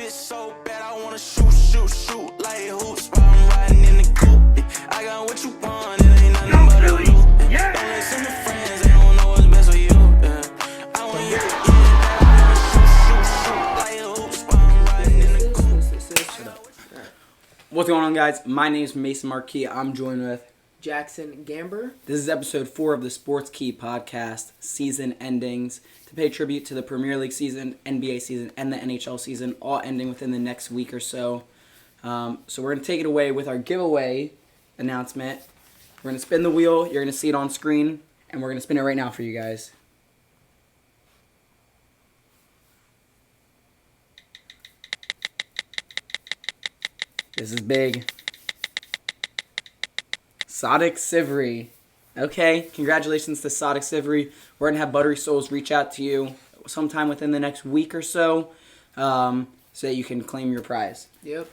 bitch so bad, I wanna shoot like hoops while I'm riding in the coupe. I got what you want, it ain't nothing but a loop. Don't listen to friends, they don't know what's best for you. I want you, I wanna shoot like hoops while I'm riding in the coupe. Shut up. What's going on, guys? My name is Mason Marquis. I'm joined with Jackson Gamber. This is episode 4 of the Sports Key podcast, season endings, to pay tribute to the Premier League season, NBA season, and the NHL season, all ending within the next week or so. So we're going to take it away with our giveaway announcement. We're going to spin the wheel. You're going to see it on screen, and we're going to spin it right now for you guys. This is big. Sadek Sivri. Okay, congratulations to Sadek Sivri. We're going to have Buttery Souls reach out to you sometime within the next week or so that you can claim your prize. Yep.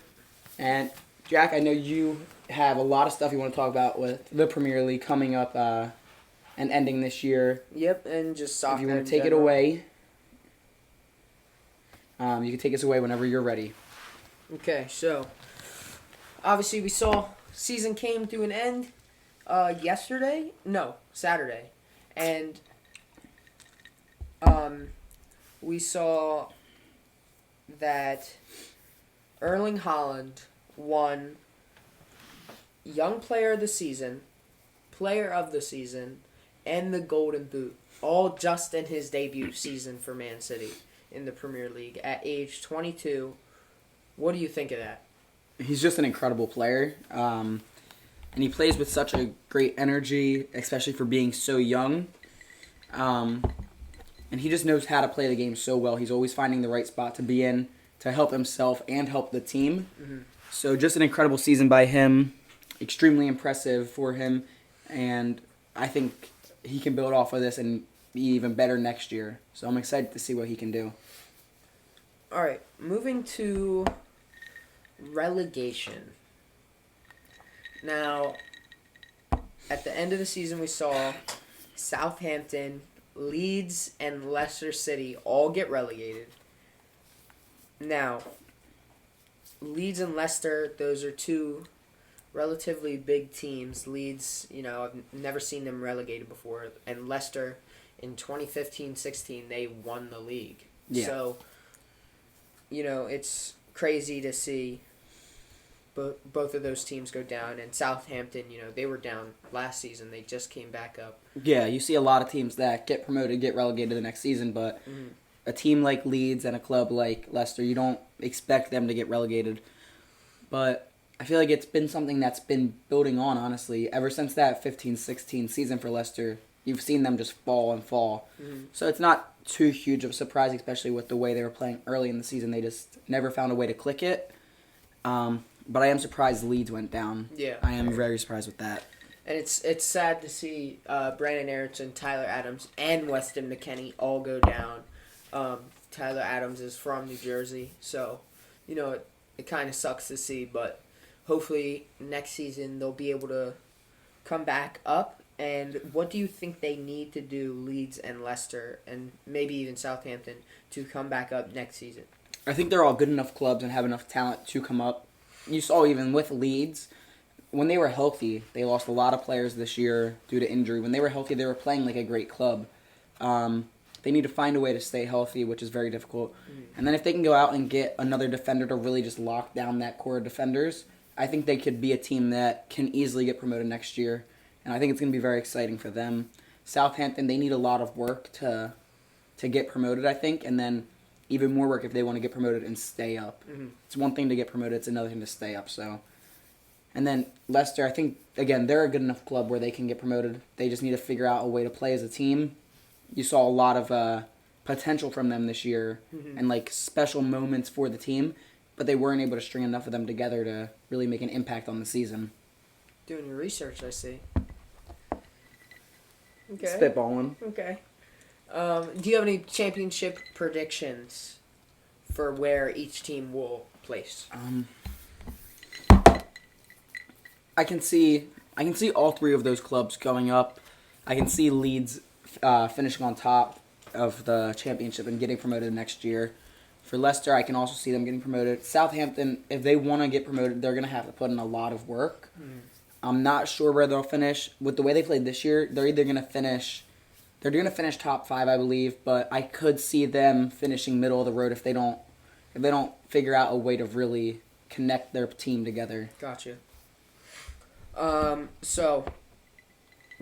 And, Jack, I know you have a lot of stuff you want to talk about with the Premier League coming up and ending this year. Yep, and just soccer. If you want in to take general. it away, you can take us away whenever you're ready. Okay, so obviously we saw season came to an end Saturday. And we saw that Erling Haaland won Young Player of the Season, Player of the Season, and the Golden Boot, all just in his debut season for Man City in the Premier League at age 22. What do you think of that? He's just an incredible player, and he plays with such a great energy, especially for being so young. And he just knows how to play the game so well. He's always finding the right spot to be in to help himself and help the team. Mm-hmm. So just an incredible season by him, extremely impressive for him, and I think he can build off of this and be even better next year. So I'm excited to see what he can do. All right, moving to relegation. Now, at the end of the season, we saw Southampton, Leeds, and Leicester City all get relegated. Now, Leeds and Leicester, those are two relatively big teams. Leeds, I've never seen them relegated before. And Leicester, in 2015-16, they won the league. Yeah. So, it's crazy to see both of those teams go down. And Southampton, they were down last season. They just came back up. Yeah, you see a lot of teams that get promoted, get relegated the next season, but a team like Leeds and a club like Leicester, you don't expect them to get relegated. But I feel like it's been something that's been building on, honestly. Ever since that 15-16 season for Leicester, you've seen them just fall and fall. Mm-hmm. So it's not too huge of a surprise, especially with the way they were playing early in the season. They just never found a way to click it. But I am surprised Leeds went down. Yeah. I am very surprised with that. And it's sad to see Brandon Aronson, Tyler Adams, and Weston McKennie all go down. Tyler Adams is from New Jersey, so, it kind of sucks to see, but hopefully next season they'll be able to come back up. And what do you think they need to do, Leeds and Leicester, and maybe even Southampton, to come back up next season? I think they're all good enough clubs and have enough talent to come up. You saw even with Leeds, when they were healthy, they lost a lot of players this year due to injury. When they were healthy, they were playing like a great club. They need to find a way to stay healthy, which is very difficult. And then if they can go out and get another defender to really just lock down that core of defenders, I think they could be a team that can easily get promoted next year. And I think it's going to be very exciting for them. Southampton, they need a lot of work to get promoted, I think, and then even more work if they want to get promoted and stay up. Mm-hmm. It's one thing to get promoted, it's another thing to stay up. So, and then Leicester, I think, again, they're a good enough club where they can get promoted. They just need to figure out a way to play as a team. You saw a lot of potential from them this year and special moments for the team, but they weren't able to string enough of them together to really make an impact on the season. Doing your research, I see. Okay. Spitballing. Okay. Do you have any championship predictions for where each team will place? I can see all three of those clubs going up. I can see Leeds finishing on top of the championship and getting promoted next year. For Leicester, I can also see them getting promoted. Southampton, if they want to get promoted, they're going to have to put in a lot of work. I'm not sure where they'll finish. With the way they played this year, they're either going to finish... They're going to finish top 5, I believe, but I could see them finishing middle of the road if they don't figure out a way to really connect their team together. Gotcha. So,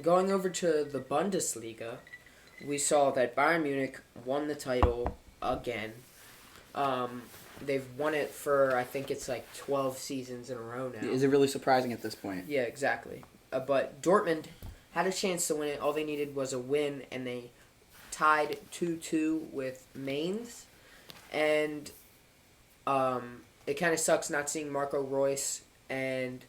going over to the Bundesliga, we saw that Bayern Munich won the title again. They've won it for, I think it's like 12 seasons in a row now. Is it really surprising at this point? Yeah, exactly. But Dortmund had a chance to win it. All they needed was a win, and they tied 2-2 with Mainz. And it kind of sucks not seeing Marco Reus and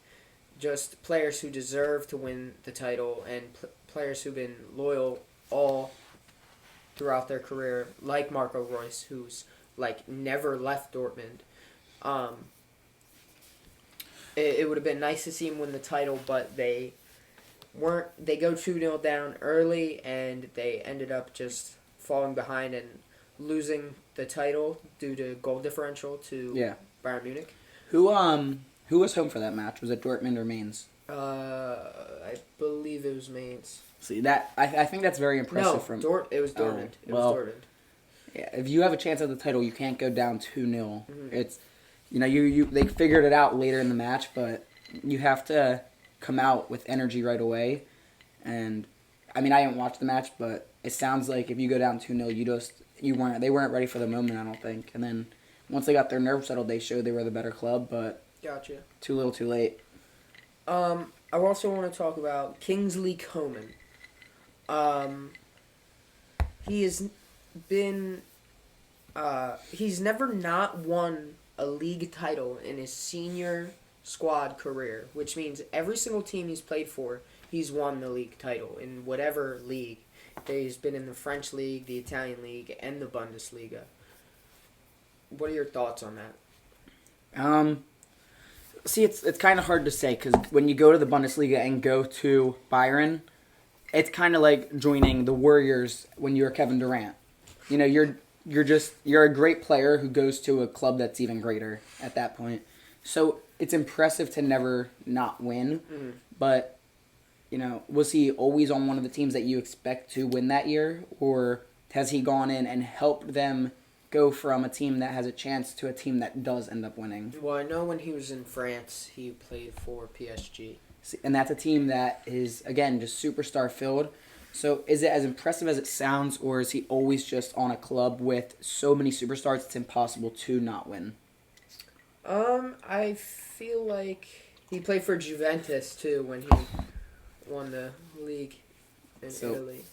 just players who deserve to win the title and players who've been loyal all throughout their career, like Marco Reus, who's like never left Dortmund. It would have been nice to see him win the title, but they weren't. They go 2-0 down early, and they ended up just falling behind and losing the title due to goal differential to Bayern Munich. Who was home for that match? Was it Dortmund or Mainz? I believe it was Mainz. See that I think that's very impressive. It was Dortmund. It was Dortmund. Yeah, if you have a chance at the title, you can't go down 2-0. It's they figured it out later in the match, but you have to come out with energy right away. And I mean, I didn't watch the match, but it sounds like if you go down 2-0, they weren't ready for the moment, I don't think. And then once they got their nerves settled, they showed they were the better club, but Gotcha. Too little, too late. I also want to talk about Kingsley Coman. He has been. He's never not won a league title in his senior squad career, which means every single team he's played for, he's won the league title in whatever league. He's been in the French league, the Italian league, and the Bundesliga. What are your thoughts on that? See, it's kind of hard to say because when you go to the Bundesliga and go to Bayern, it's kind of like joining the Warriors when you're Kevin Durant. You know, you're a great player who goes to a club that's even greater at that point. So it's impressive to never not win, but you know, was he always on one of the teams that you expect to win that year, or has he gone in and helped them go from a team that has a chance to a team that does end up winning? Well, I know when he was in France, he played for PSG. And that's a team that is, again, just superstar filled. So is it as impressive as it sounds, or is he always just on a club with so many superstars it's impossible to not win? I feel like he played for Juventus, too, when he won the league in Italy.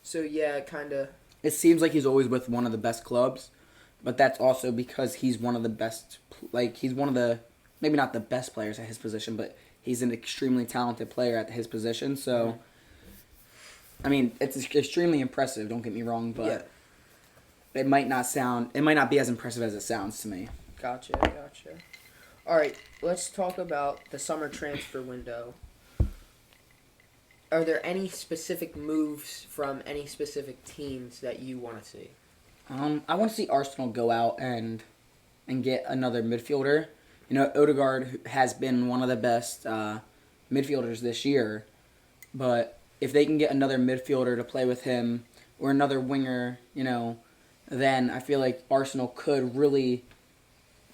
So, yeah, kind of. It seems like he's always with one of the best clubs, but that's also because he's one of the best, he's one of the, maybe not the best players at his position, but he's an extremely talented player at his position. So, I mean, it's extremely impressive, don't get me wrong, but it might not be as impressive as it sounds to me. Gotcha. All right, let's talk about the summer transfer window. Are there any specific moves from any specific teams that you want to see? I want to see Arsenal go out and get another midfielder. You know, Odegaard has been one of the best midfielders this year, but if they can get another midfielder to play with him or another winger, you know, then I feel like Arsenal could really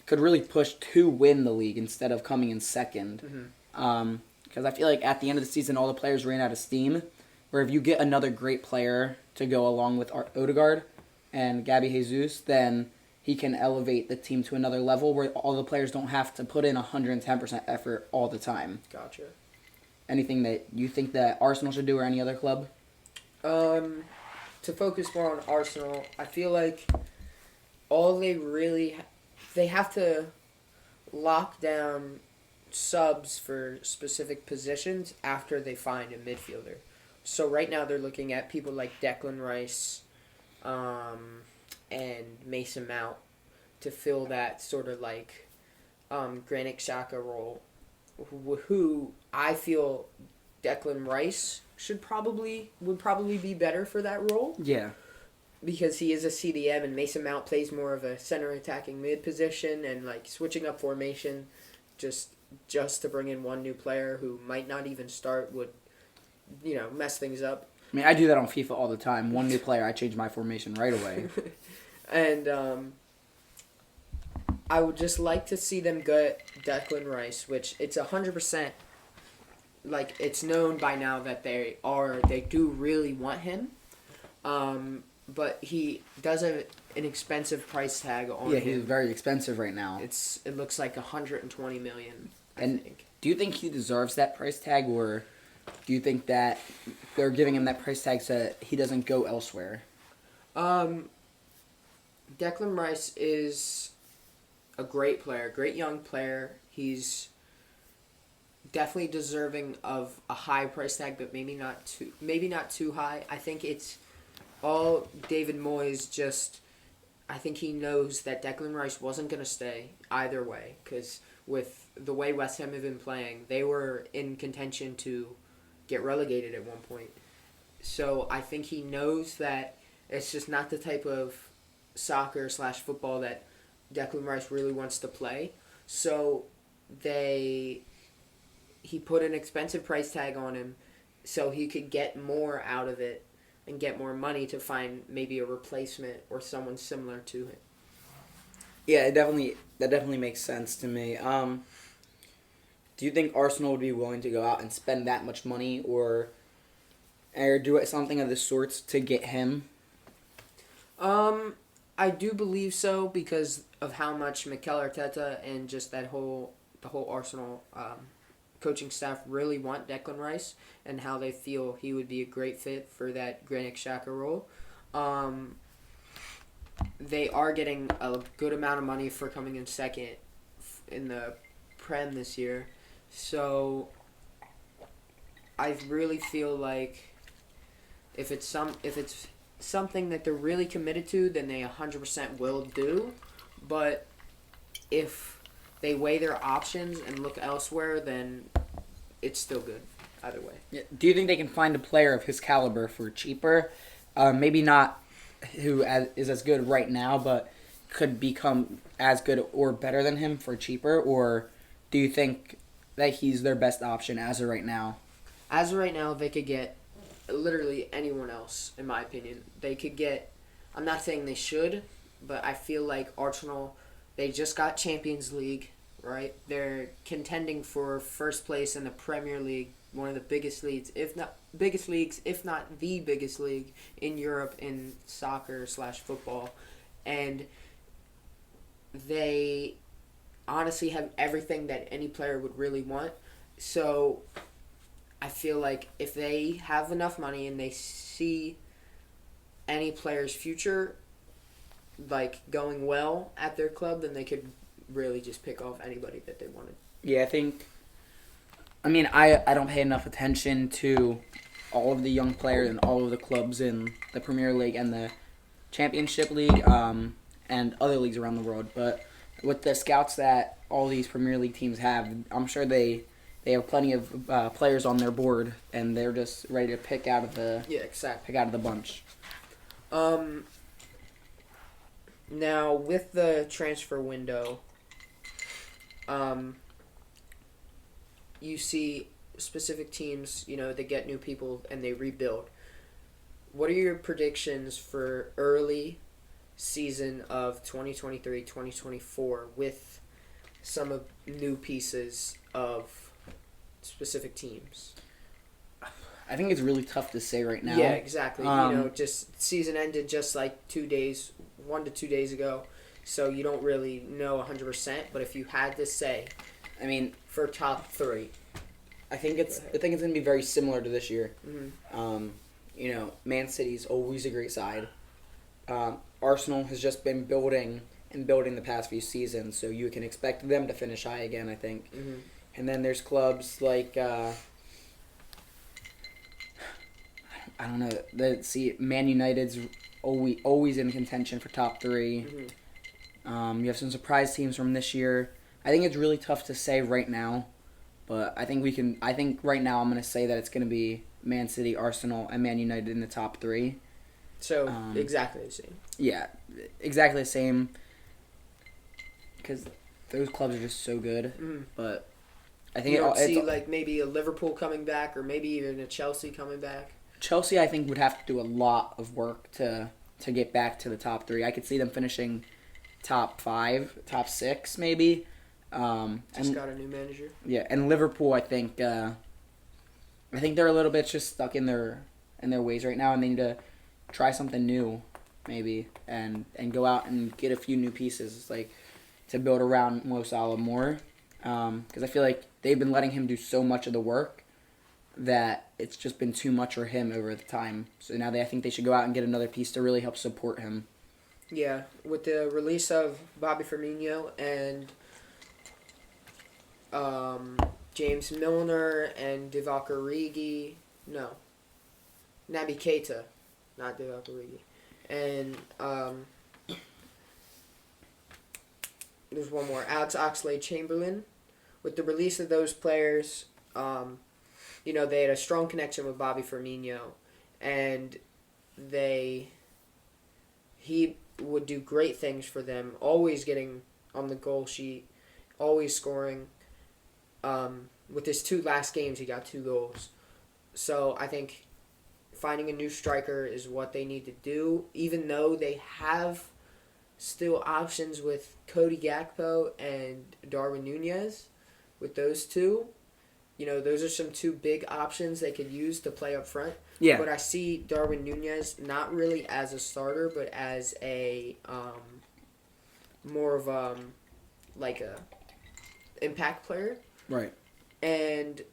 push to win the league instead of coming in second. Because I feel like at the end of the season, all the players ran out of steam. Where if you get another great player to go along with Odegaard and Gabby Jesus, then he can elevate the team to another level where all the players don't have to put in 110% effort all the time. Gotcha. Anything that you think that Arsenal should do or any other club? To focus more on Arsenal, I feel like all they have to lock down subs for specific positions after they find a midfielder. So right now they're looking at people like Declan Rice and Mason Mount to fill that sort of like Granit Xhaka role, who I feel Declan Rice would probably be better for that role. Yeah. because he is a CDM and Mason Mount plays more of a center attacking mid position and like switching up formation just to bring in one new player who might not even start would, mess things up. I mean, I do that on FIFA all the time. One new player, I change my formation right away. And I would just like to see them get Declan Rice, which it's 100%, like, it's known by now that they do really want him. But he does have an expensive price tag on him. Yeah, he's very expensive right now. It looks like 120 million, I think. Do you think he deserves that price tag, or do you think that they're giving him that price tag so that he doesn't go elsewhere? Declan Rice is a great player, great young player. He's definitely deserving of a high price tag, but maybe not too high. I think it's all David Moyes I think he knows that Declan Rice wasn't going to stay either way, because with the way West Ham have been playing, they were in contention to get relegated at one point. So I think he knows that it's just not the type of soccer/football that Declan Rice really wants to play. So he put an expensive price tag on him so he could get more out of it and get more money to find maybe a replacement or someone similar to him. Yeah, that definitely makes sense to me. Do you think Arsenal would be willing to go out and spend that much money or do something of the sorts to get him? I do believe so because of how much Mikel Arteta and just the whole Arsenal coaching staff really want Declan Rice and how they feel he would be a great fit for that Granit Xhaka role. They are getting a good amount of money for coming in second in the Prem this year. So I really feel like if it's something that they're really committed to, then they 100% will do. But if they weigh their options and look elsewhere, then it's still good either way. Yeah. Do you think they can find a player of his caliber for cheaper? Maybe not who is as good right now, but could become as good or better than him for cheaper? Or do you think that he's their best option as of right now? As of right now, they could get literally anyone else, in my opinion. They could get... I'm not saying they should, but I feel like Arsenal, they just got Champions League, right? They're contending for first place in the Premier League, one of the biggest leagues, if not the biggest league in Europe in soccer/football. And they honestly have everything that any player would really want. So I feel like if they have enough money and they see any player's future like going well at their club, then they could really just pick off anybody that they wanted. Yeah, I don't pay enough attention to all of the young players and all of the clubs in the Premier League and the Championship League and other leagues around the world. But with the scouts that all these Premier League teams have, I'm sure they have plenty of players on their board, and they're just ready to pick out of the bunch. Now with the transfer window, you see specific teams, they get new people and they rebuild. What are your predictions for early season of 2023-2024 with some of new pieces of specific teams? I think it's really tough to say right now. Yeah, exactly. Just season ended just like 1 to 2 days ago, so you don't really know 100%. But if you had to say, for top three, I think it's gonna be very similar to this year. Mm-hmm. Man City's always a great side. Arsenal has just been building the past few seasons, so you can expect them to finish high again, I think. Mm-hmm. And then there's clubs like I don't know. Man United's always in contention for top three. Mm-hmm. You have some surprise teams from this year. I think it's really tough to say right now, but I think right now I'm gonna say that it's gonna be Man City, Arsenal, and Man United in the top three. So exactly the same. Yeah, exactly the same. Because those clubs are just so good. Mm. But I think You don't see it's, like maybe a Liverpool coming back, or maybe even a Chelsea coming back. Chelsea, I think, would have to do a lot of work to get back to the top 3. I could see them finishing top 5, top 6, maybe. Just got a new manager. Yeah, and Liverpool, I think they're a little bit just stuck in their ways right now, and they need to try something new, maybe, and go out and get a few new pieces, like to build around Mo Salah more, because I feel like they've been letting him do so much of the work that it's just been too much for him over the time. So now I think they should go out and get another piece to really help support him. Yeah, with the release of Bobby Firmino and James Milner and Divock Origi, Naby Keita, not Divock Origi, and there's one more, Alex Oxlade-Chamberlain. With the release of those players, they had a strong connection with Bobby Firmino, and he would do great things for them, always getting on the goal sheet, always scoring. With his 2 last games, he got 2 goals. So I think finding a new striker is what they need to do, even though they have still options with Cody Gakpo and Darwin Nunez. With those 2, those are some 2 big options they could use to play up front. Yeah. But I see Darwin Nunez not really as a starter, but as a more of like a impact player. Right. And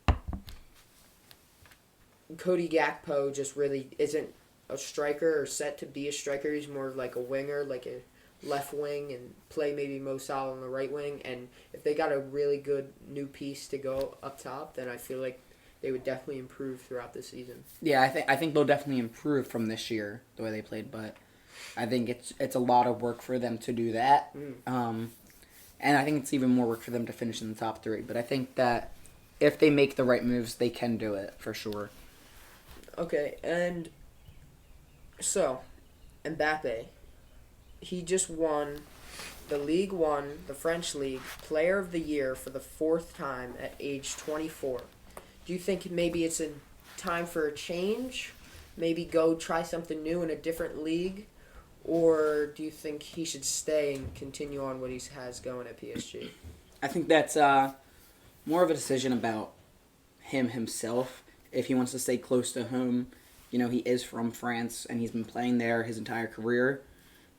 Cody Gakpo just really isn't a striker or set to be a striker. He's more of like a winger, like a left wing, and play maybe Mo Salah on the right wing. And if they got a really good new piece to go up top, then I feel like they would definitely improve throughout the season. Yeah, I think they'll definitely improve from this year the way they played, but I think it's a lot of work for them to do that. And I think it's even more work for them to finish in the top 3. But I think that if they make the right moves, they can do it for sure. Okay, and so Mbappe, he just won the Ligue 1, the French League, Player of the Year for the 4th time at age 24. Do you think maybe it's a time for a change? Maybe go try something new in a different league? Or do you think he should stay and continue on what he has going at PSG? I think that's more of a decision about him himself. If he wants to stay close to home, he is from France and he's been playing there his entire career.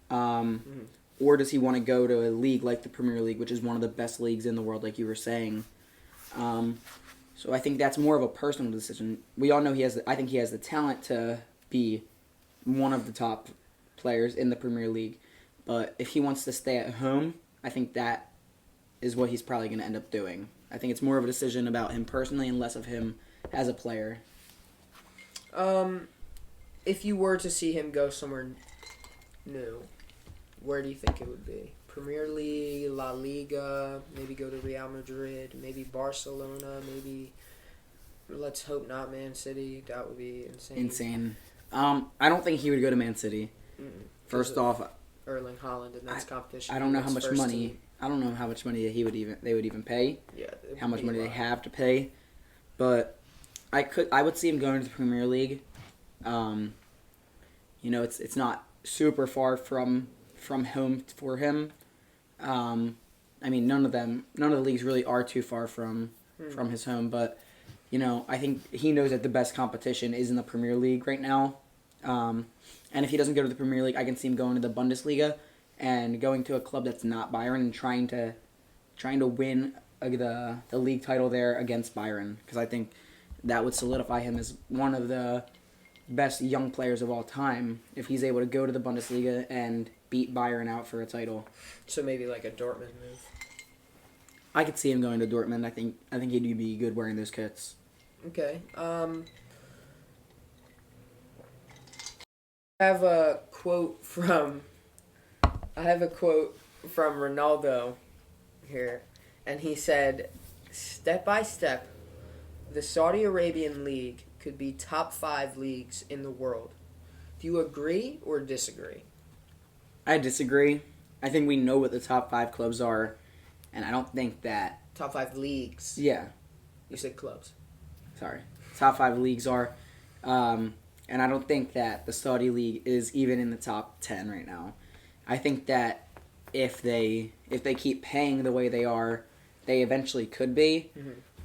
Or does he want to go to a league like the Premier League, which is one of the best leagues in the world, like you were saying? So I think that's more of a personal decision. We all know I think he has the talent to be one of the top players in the Premier League. But if he wants to stay at home, I think that is what he's probably going to end up doing. I think it's more of a decision about him personally and less of him as a player. If you were to see him go somewhere new, where do you think it would be? Premier League, La Liga, maybe go to Real Madrid, maybe Barcelona, maybe, let's hope not Man City. That would be insane. I don't think he would go to Man City. First off, Erling Haaland, and that's competition. I don't know how much money. I don't know how much money they would even pay. Yeah. How much money they have to pay, but I would see him going to the Premier League. It's not super far from home for him. None of the leagues really are too far from his home, but I think he knows that the best competition is in the Premier League right now. And if he doesn't go to the Premier League, I can see him going to the Bundesliga and going to a club that's not Bayern and trying to win the league title there against Bayern, because I think that would solidify him as one of the best young players of all time if he's able to go to the Bundesliga and beat Bayern out for a title. So maybe like a Dortmund move. I could see him going to Dortmund. I think he'd be good wearing those kits. Okay. I have a quote from Ronaldo here, and he said, "Step by step, the Saudi Arabian League could be top 5 leagues in the world. Do you agree or disagree? I disagree. I think we know what the top 5 clubs are, and I don't think that. Top 5 leagues. Yeah, You said clubs. sorry. Top 5 leagues are, and I don't think that the Saudi league is even in the top 10 right now. I think that if they keep paying the way they are, they eventually could be,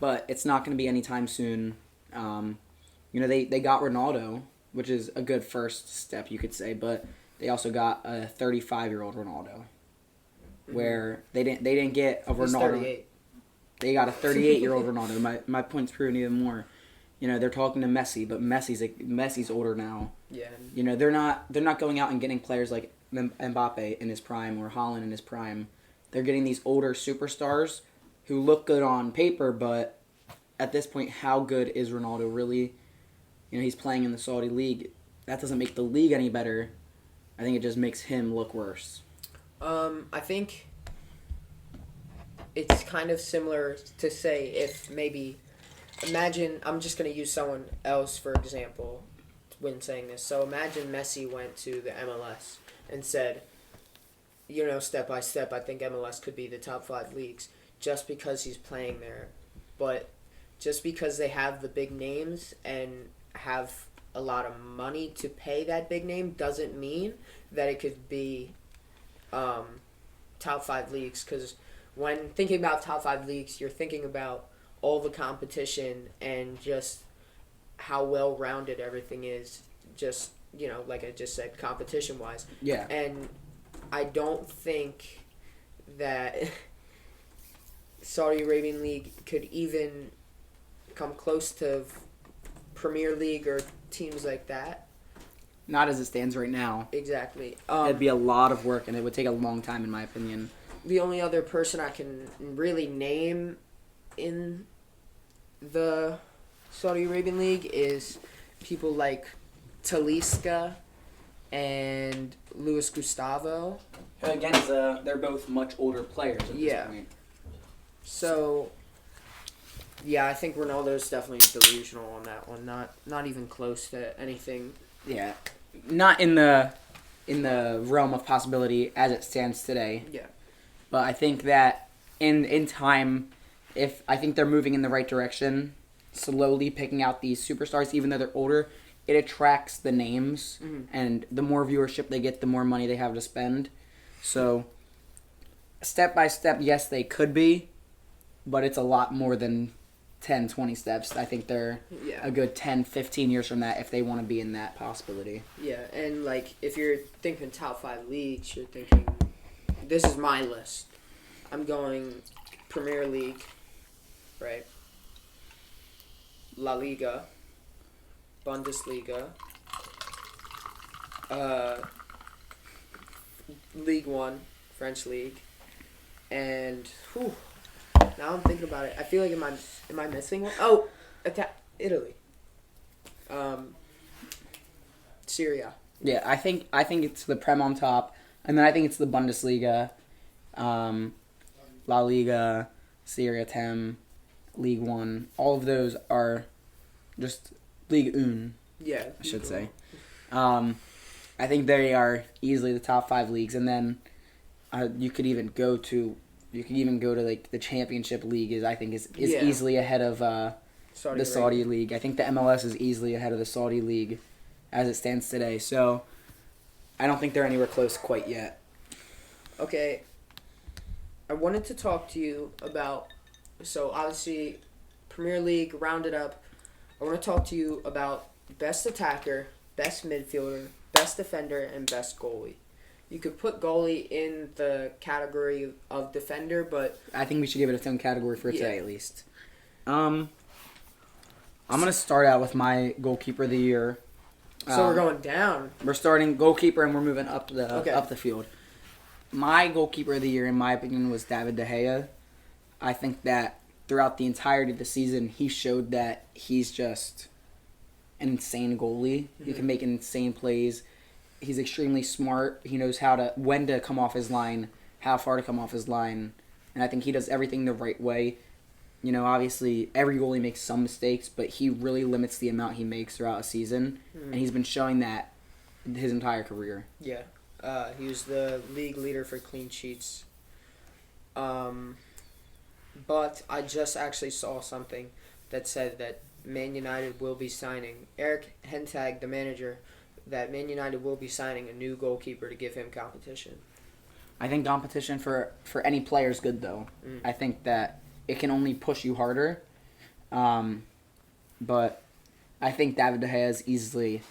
but it's not going to be anytime soon. They got Ronaldo, which is a good first step, you could say, but they also got a 35-year-old Ronaldo, where they didn't get a He's Ronaldo. 38. They got a 38-year-old Ronaldo. My point's proven even more. They're talking to Messi, but Messi's older now. Yeah. They're not going out and getting players like Mbappe in his prime or Haaland in his prime. They're getting these older superstars who look good on paper, but at this point, how good is Ronaldo really? He's playing in the Saudi league. That doesn't make the league any better. I think it just makes him look worse. I think it's kind of similar to say if maybe imagine I'm just going to use someone else for example when saying this. So imagine Messi went to the MLS and said, step by step, I think MLS could be the top 5 leagues just because he's playing there. But just because they have the big names and have a lot of money to pay that big name doesn't mean that it could be top 5 leagues. Because when thinking about top 5 leagues, you're thinking about all the competition and just how well-rounded everything is. Just, like I just said, competition-wise. Yeah. And I don't think that Saudi Arabian League could even come close to Premier League or teams like that. Not as it stands right now. Exactly. It'd be a lot of work, and it would take a long time, in my opinion. The only other person I can really name in the Saudi Arabian League is people like Talisca and Luis Gustavo. Again, they're both much older players at Yeah. this point. So, yeah, I think Ronaldo's definitely delusional on that one. Not even close to anything. Yeah, not in the realm of possibility as it stands today. Yeah. But I think that in time, I think they're moving in the right direction, slowly picking out these superstars, even though they're older, it attracts the names, and the more viewership they get, the more money they have to spend. So, step by step, yes, they could be, but it's a lot more than 10, 20 steps. I think they're a good 10, 15 years from that if they want to be in that possibility. Yeah, and like if you're thinking top 5 leagues, you're thinking, this is my list. I'm going Premier League, right? La Liga, Bundesliga, League One, French League, and now I'm thinking about it. I feel like am I missing one? Oh, Italy. Syria. Yeah, I think it's the Prem on top, and then I think it's the Bundesliga, La Liga, Serie A, League One. All of those are just Ligue 1. Yeah, I should say. I think they are easily the top 5 leagues, and then you could even go to like the Championship League is easily ahead of the Saudi League. I think the MLS is easily ahead of the Saudi League as it stands today. So I don't think they're anywhere close quite yet. Okay. I wanted to talk to you about, so obviously Premier League rounded up. I want to talk to you about best attacker, best midfielder, best defender, and best goalie. You could put goalie in the category of defender, but I think we should give it its own category for today at least. I'm gonna start out with my goalkeeper of the year. So we're going down. We're starting goalkeeper and we're moving up the field. My goalkeeper of the year, in my opinion, was David De Gea. I think that throughout the entirety of the season, he showed that he's just an insane goalie. He can make insane plays. He's extremely smart. He knows when to come off his line, how far to come off his line, and I think he does everything the right way. Obviously, every goalie makes some mistakes, but he really limits the amount he makes throughout a season, and he's been showing that his entire career. Yeah. He was the league leader for clean sheets. But I just actually saw something that said that Man United will be signing Eric Hentag, the manager, that Man United will be signing a new goalkeeper to give him competition. I think competition for any player is good, though. I think that it can only push you harder. But I think David De Gea is easily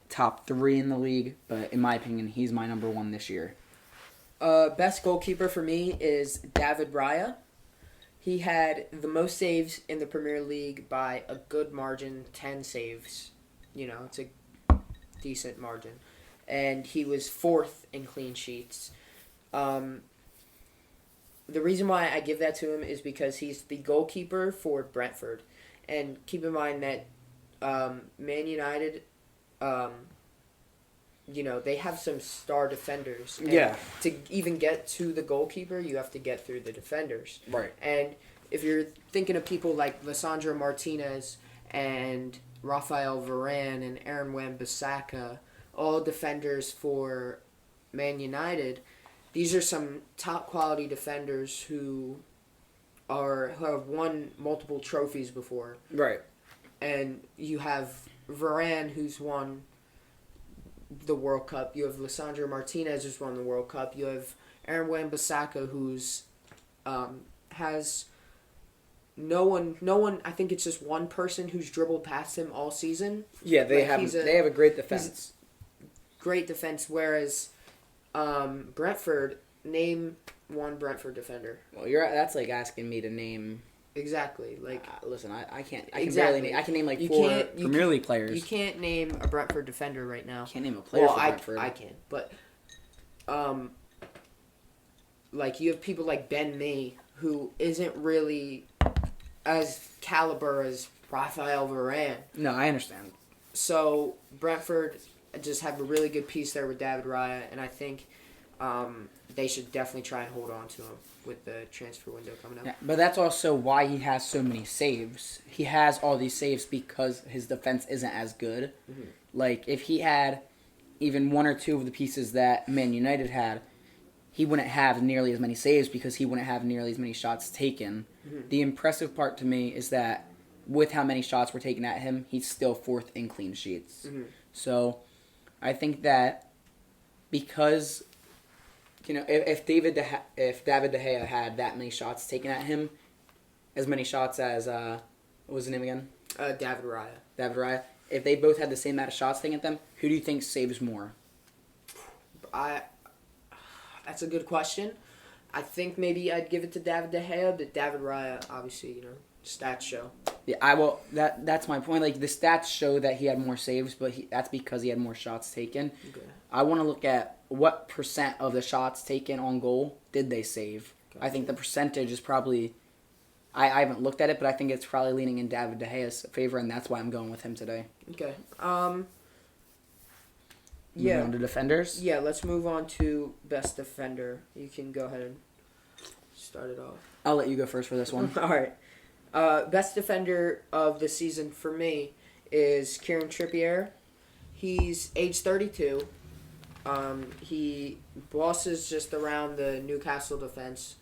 top 3 in the league. But in my opinion, he's my number 1 this year. Best goalkeeper for me is David Raya. He had the most saves in the Premier League by a good margin, 10 saves. It's a decent margin. And he was 4th in clean sheets. The reason why I give that to him is because he's the goalkeeper for Brentford. And keep in mind that Man United, they have some star defenders. And Yeah. to even get to the goalkeeper, you have to get through the defenders. Right. And if you're thinking of people like Lisandro Martinez and Rafael Varane and Aaron Wan-Bissaka, all defenders for Man United, these are some top quality defenders who have won multiple trophies before. Right. And you have Varane, who's won the World Cup. You have Lisandro Martinez, who's won the World Cup. You have Aaron Wan-Bissaka, who's has no one. I think it's just one person who's dribbled past him all season. Yeah, they Like, have a great defense. Great defense. Whereas Brentford, name one Brentford defender. Well, that's like asking me to name. Exactly. Like Listen, I can't. I Exactly. can name like You 4 can't- you Premier League players. you can't name a Brentford defender right now. I can't name a player Well, for I Brentford. can, but like you have people like Ben Mee, who isn't really as caliber as Rafael Varane. No, I understand. So Brentford just have a really good piece there with David Raya, and I think they should definitely try and hold on to him with the transfer window coming up. Yeah, but that's also why he has so many saves. He has all these saves because his defense isn't as good. Mm-hmm. Like, if he had even 1 or 2 of the pieces that Man United had, he wouldn't have nearly as many saves because he wouldn't have nearly as many shots taken. Mm-hmm. The impressive part to me is that with how many shots were taken at him, he's still 4th in clean sheets. Mm-hmm. So, I think that because, if David De Gea had that many shots taken at him, as many shots as what was his name again? David Raya. David Raya. If they both had the same amount of shots taken at them, who do you think saves more? That's a good question. I think maybe I'd give it to David De Gea, but David Raya, obviously, stats show. Yeah, that's my point. Like, the stats show that he had more saves, but that's because he had more shots taken. Okay. I want to look at what % of the shots taken on goal did they save. Okay. I think the percentage is probably... I haven't looked at it, but I think it's probably leaning in David De Gea's favor, and that's why I'm going with him today. Okay. Moving Yeah. on to defenders. Yeah, let's move on to best defender. You can go ahead and start it off. I'll let you go first for this one. All right. Best defender of the season for me is Kieran Trippier. He's age 32. He bosses just around the Newcastle defense.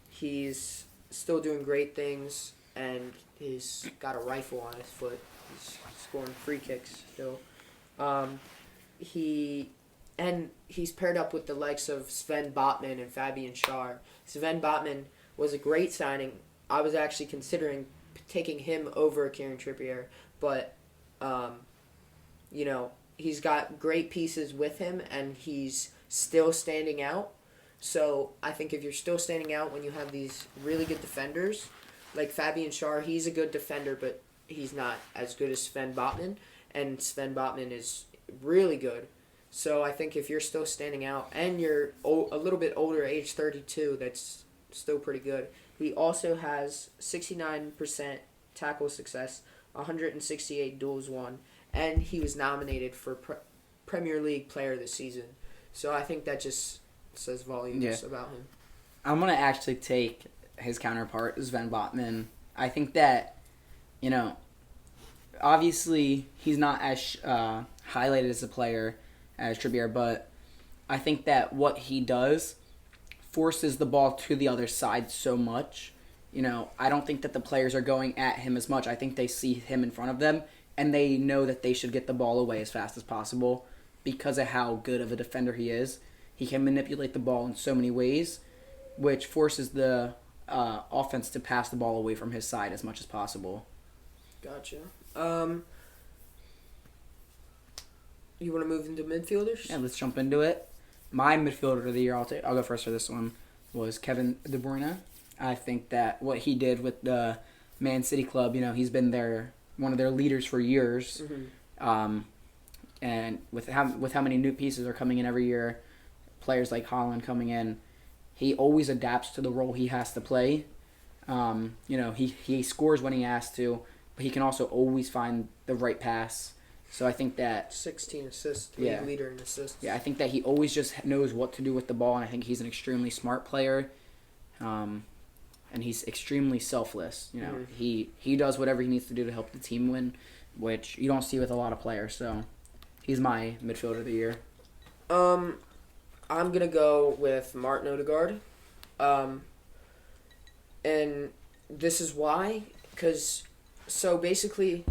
He's still doing great things, and he's got a rifle on his foot. He's scoring free kicks still. He's paired up with the likes of Sven Botman and Fabian Schär. Sven Botman was a great signing. I was actually considering taking him over Kieran Trippier, but he's got great pieces with him, and he's still standing out. So I think if you're still standing out when you have these really good defenders, like Fabian Schär, he's a good defender, but he's not as good as Sven Botman, and Sven Botman is really good. So I think if you're still standing out and you're a little bit older, age 32, that's still pretty good. He also has 69% tackle success, 168 duels won, and he was nominated for Premier League Player of the Season. So I think that just says volumes about him. I'm going to actually take his counterpart, Sven Botman. I think that, obviously he's not as highlighted as a player as Trippier, but I think that what he does forces the ball to the other side so much. I don't think that the players are going at him as much. I think they see him in front of them, and they know that they should get the ball away as fast as possible because of how good of a defender he is. He can manipulate the ball in so many ways, which forces the offense to pass the ball away from his side as much as possible. Gotcha. You want to move into midfielders? Yeah, let's jump into it. My midfielder of the year, I'll go first for this one, was Kevin De Bruyne. I think that what he did with the Man City club, he's been one of their leaders for years. Mm-hmm. And with how many new pieces are coming in every year, players like Haaland coming in, he always adapts to the role he has to play. He scores when he has to, but he can also always find the right pass. So I think that 16 assists, Yeah. leader in assists. I think that he always just knows what to do with the ball, and I think he's an extremely smart player. And he's extremely selfless. Mhm. He does whatever he needs to do to help the team win, which you don't see with a lot of players. So he's my midfielder of the year. I'm gonna go with Martin Odegaard, and this is why, so basically,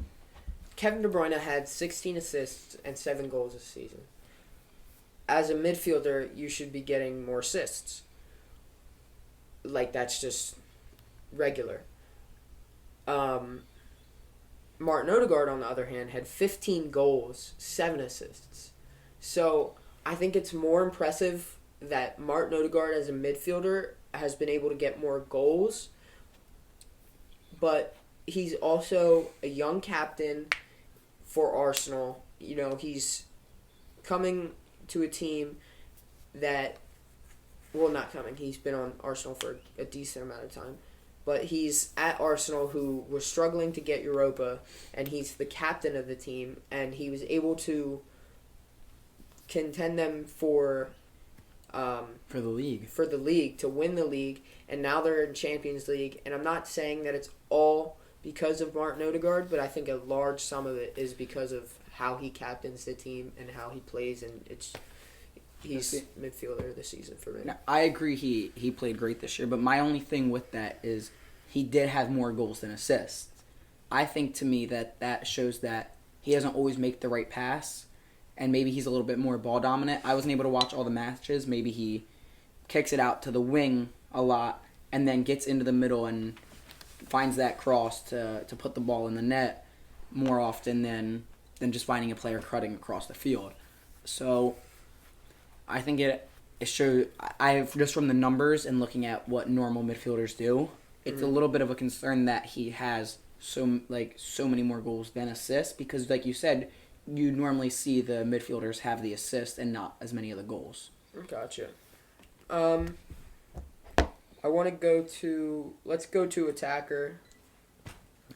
Kevin De Bruyne had 16 assists and 7 goals this season. As a midfielder, you should be getting more assists. Like, that's just regular. Martin Odegaard, on the other hand, had 15 goals, 7 assists. So I think it's more impressive that Martin Odegaard as a midfielder has been able to get more goals, but he's also a young captain for Arsenal. He's coming to a team that, well, not coming. He's been on Arsenal for a decent amount of time. But he's at Arsenal, who was struggling to get Europa, and he's the captain of the team, and he was able to contend them for For the league. To win the league, and now they're in Champions League. And I'm not saying that it's all because of Martin Odegaard, but I think a large sum of it is because of how he captains the team and how he plays, and he's midfielder of the season for me. Now, I agree he played great this year, but my only thing with that is he did have more goals than assists. I think to me that shows that he doesn't always make the right pass, and maybe he's a little bit more ball dominant. I wasn't able to watch all the matches. Maybe he kicks it out to the wing a lot and then gets into the middle and finds that cross to put the ball in the net more often than just finding a player cutting across the field. So I think it shows. Just from the numbers and looking at what normal midfielders do, it's a little bit of a concern that he has so many more goals than assists, because like you said, you normally see the midfielders have the assist and not as many of the goals. Gotcha. I want to let's go to attacker.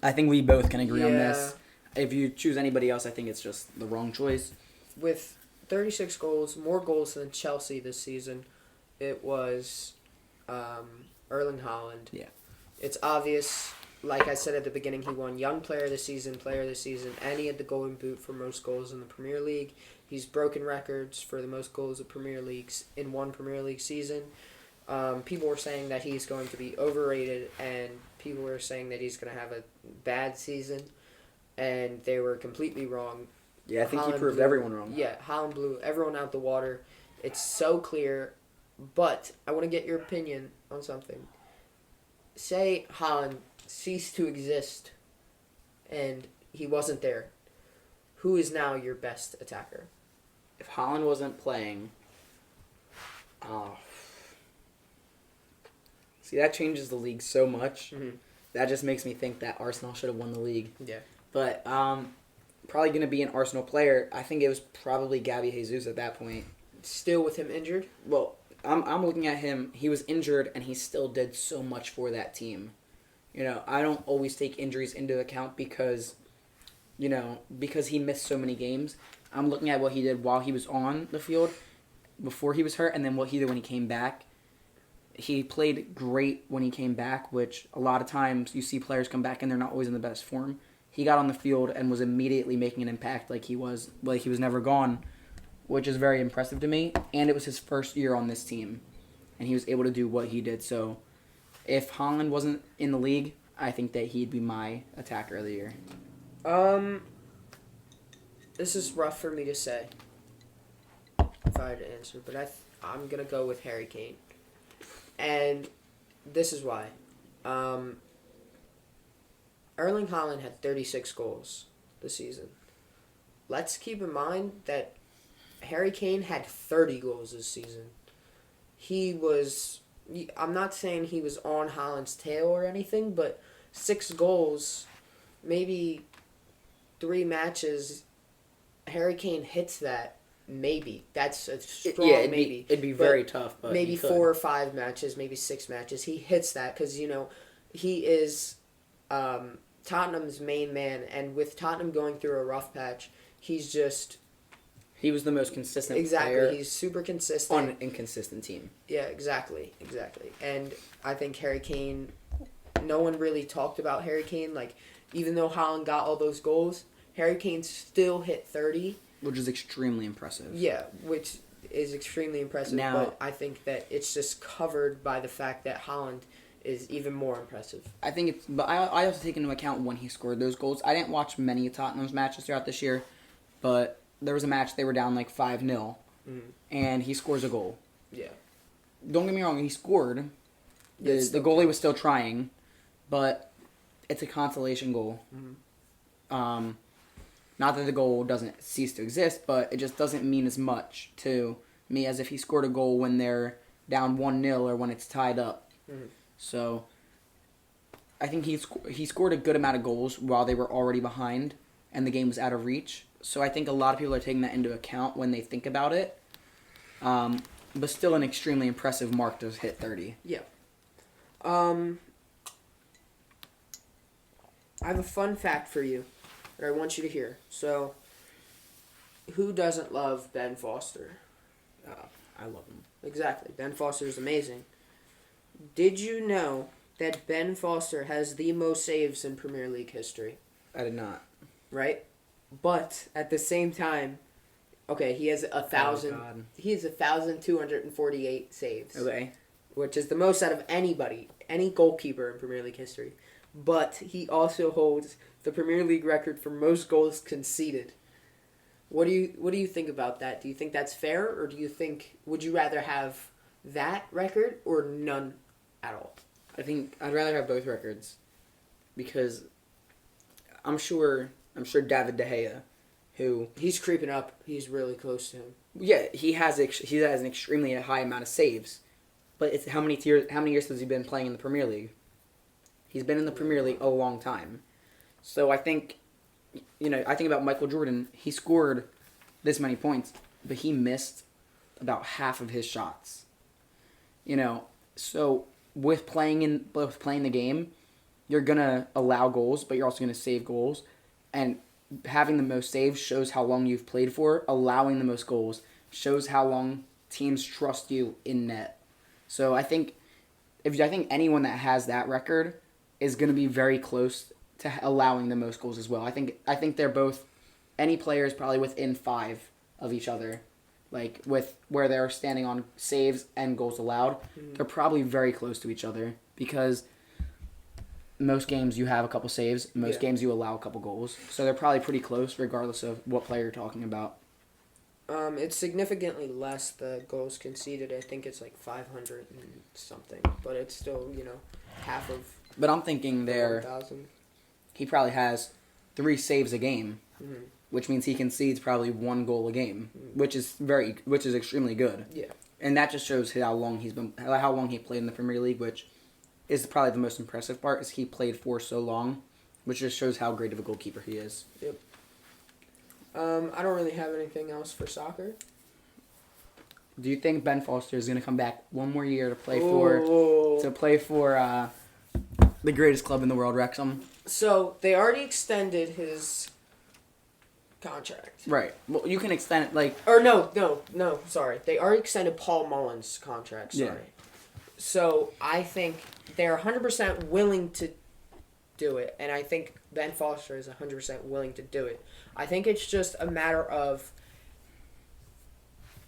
I think we both can agree on Yeah. this. If you choose anybody else, I think it's just the wrong choice. With 36 goals, more goals than Chelsea this season, it was Erling Haaland. Yeah. It's obvious. Like I said at the beginning, he won Young Player of the Season, and he had the Golden Boot for most goals in the Premier League. He's broken records for the most goals of Premier Leagues in one Premier League season. People were saying that he's going to be overrated, and people were saying that he's going to have a bad season, and they were completely wrong. Yeah, I think he Haaland proved blew- everyone wrong. Yeah, Haaland blew everyone out the water. It's so clear, but I want to get your opinion on something. Say Haaland ceased to exist, and he wasn't there. Who is now your best attacker? If Haaland wasn't playing, see, that changes the league so much. Mhm. That just makes me think that Arsenal should have won the league. Yeah. But probably going to be an Arsenal player. I think it was probably Gabby Jesus at that point. Still with him injured? Well, I'm looking at him. He was injured, and he still did so much for that team. I don't always take injuries into account because he missed so many games. I'm looking at what he did while he was on the field, before he was hurt, and then what he did when he came back. He played great when he came back, which a lot of times you see players come back and they're not always in the best form. he got on the field and was immediately making an impact like he was never gone, which is very impressive to me. And it was his first year on this team, and he was able to do what he did. So if Haaland wasn't in the league, I think that he'd be my attacker of the year. This is rough for me to say if I had to answer, but I'm going to go with Harry Kane. And this is why. Erling Haaland had 36 goals this season. Let's keep in mind that Harry Kane had 30 goals this season. I'm not saying he was on Haaland's tail or anything, but 6 goals, maybe 3 matches, Harry Kane hits that. Maybe. That's a strong maybe. It'd be very tough, but maybe 4 or 5 matches, maybe 6 matches. He hits that because, he is Tottenham's main man, and with Tottenham going through a rough patch, he was the most consistent exactly. player He's super consistent on an inconsistent team. Yeah, exactly. And I think Harry Kane. No one really talked about Harry Kane. Like, even though Haaland got all those goals, Harry Kane still hit 30. Which is extremely impressive. Yeah, which is extremely impressive. Now, but I think that it's just covered by the fact that Haaland is even more impressive. I think it's... But I also take into account when he scored those goals. I didn't watch many of Tottenham's matches throughout this year, but there was a match they were down like 5-0, and he scores a goal. Yeah. Don't get me wrong, he scored. The goalie was still trying, but it's a consolation goal. Mm-hmm. Not that the goal doesn't cease to exist, but it just doesn't mean as much to me as if he scored a goal when they're down 1-0 or when it's tied up. Mm-hmm. So I think he scored a good amount of goals while they were already behind and the game was out of reach. So I think a lot of people are taking that into account when they think about it. But still an extremely impressive mark to hit 30. Yeah. I have a fun fact for you that I want you to hear. So, who doesn't love Ben Foster? I love him. Exactly. Ben Foster is amazing. Did you know that Ben Foster has the most saves in Premier League history? I did not. Right? But at the same time, okay, he has 1,000. God. He has 1,248 saves. Okay. Which is the most out of any goalkeeper in Premier League history. But he also holds the Premier League record for most goals conceded. What do you think about that? Do you think that's fair, or would you rather have that record or none at all? I think I'd rather have both records, because I'm sure David De Gea, who he's creeping up, he's really close to him. Yeah, he has an extremely high amount of saves, but it's how many years has he been playing in the Premier League? He's been in the Premier League a long time. So I think about Michael Jordan. He scored this many points, but he missed about half of his shots. So with playing the game, you're gonna allow goals, but you're also gonna save goals, and having the most saves shows how long you've played for. Allowing the most goals shows how long teams trust you in net. So I think anyone that has that record is going to be very close to allowing the most goals as well. I think they're both, any player is probably within 5 of each other, like with where they're standing on saves and goals allowed. Mm-hmm. They're probably very close to each other, because most games you have a couple saves, most games you allow a couple goals. So they're probably pretty close regardless of what player you're talking about. It's significantly less the goals conceded. I think it's like 500 and something, but it's still, half of. But I'm thinking 1,000. He probably has 3 saves a game, mm-hmm. which means he concedes probably 1 goal a game, mm-hmm. which is extremely good. Yeah. And that just shows how long he played in the Premier League, which is probably the most impressive part, is he played for so long, which just shows how great of a goalkeeper he is. Yep. I don't really have anything else for soccer. Do you think Ben Foster is going to come back one more year to play for the greatest club in the world, Wrexham? So they already extended his contract. Right. Well, you can extend it no. Sorry, they already extended Paul Mullins' contract. Sorry. Yeah. So I think they're 100% willing do it, and I think Ben Foster is 100% willing to do it. I think it's just a matter of